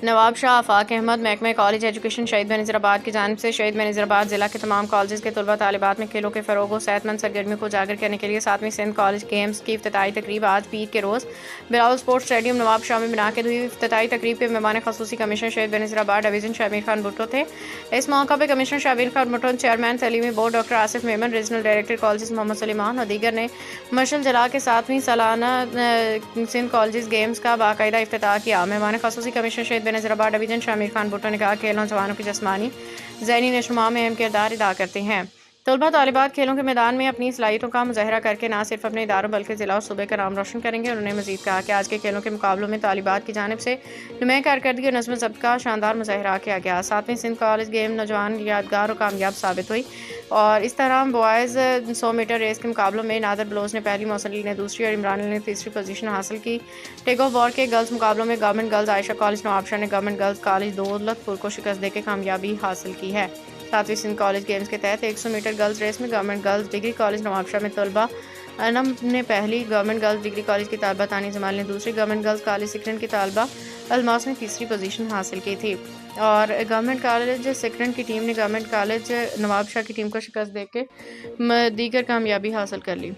नवाब शाह आफाक अहमद महकमा college education शहीद बेनज़ीराबाद की जानिब से शहीद बेनज़ीराबाद ज़िला के तमाम कॉलेज के तलबा तालिबात में खेलों के फ़रोग और सेहतमंद सरगर्मियों को उजागर करने के लिए 7वीं सिंध कॉलेज गेम्स की इफ्तिताई तकरीब आज पीर के रोज़ बिलावल स्पोर्ट्स स्टेडियम नवाब शाह में मुनाकिद हुई। इफ्तिताई तकरीब के मेहमान खसूसी कमिश्नर शहीद बेनज़ीराबाद डिवीज़न शामिर खान भुट्टो थे। इस मौका पर कमिश्नर शामिर खान भुट्टो, चेयरमैन तलीमी board doctor Asif Memon, regional director college Mohammad Saliman और दीगर ने मशल जला के 7वीं सालाना सिंध कॉलेज गेम्स का बाकायदा इफ्तिताह किया। मेहमान खसूसी कमिश्नर शहीद बेनज़ीराबाद डिवीज़न शामिर खान भुट्टो ने कहा कि खेल नौजवानों की जिस्मानी ज़हनी नशोनुमा में अहम किरदार अदा करते हैं। तलबा तालिबात खेलों के मैदान में अपनी सलाहियतों का मुजाहरा करके न सिर्फ अपने इदारों बल्कि ज़िला और सूबे का नाम रोशन करेंगे। उन्होंने मजीद कहा कि आज के खेलों के मुकाबलों में तालिबात की जानिब से नुमाया कारकर्दगी और नज़्म ज़ब्त का शानदार मुजाहरा किया गया। 7वीं सिंध कॉलेज गेम नौजवान यादगार और कामयाब साबित हुई और इस तरह बॉयज़ 100 मीटर रेस के मुकाबलों में नादर बलोच ने पहली, मौसन अली ने दूसरी और इमरान अली ने तीसरी पोजीशन हासिल की। टेग ऑफ वॉर के गर्ल्स मुकाबलों में government girls Ayesha college Nawabshah ने गवर्नमेंट गर्ल्स कॉलेज दौलतपुर को शिकस्त देकर कामयाबी हासिल की है। 7वीं सिंध कॉलेज गेम्स के तहत 100 मीटर गर्ल्स रेस में government girls degree college Nawabshah में तलबा अनम ने पहली, गवर्नमेंट गर्ल्स डिग्री कॉलेज की तालबा तानी जमाल ने दूसरी, गवर्नमेंट गर्ल्स कॉलेज सिकरन की तालबा अलमास ने तीसरी पोजीशन हासिल की थी और गवर्नमेंट कॉलेज सिकरन की टीम ने गवर्नमेंट कॉलेज नवाबशाह की टीम को शिकस्त देकर दीगर कामयाबी हासिल कर ली।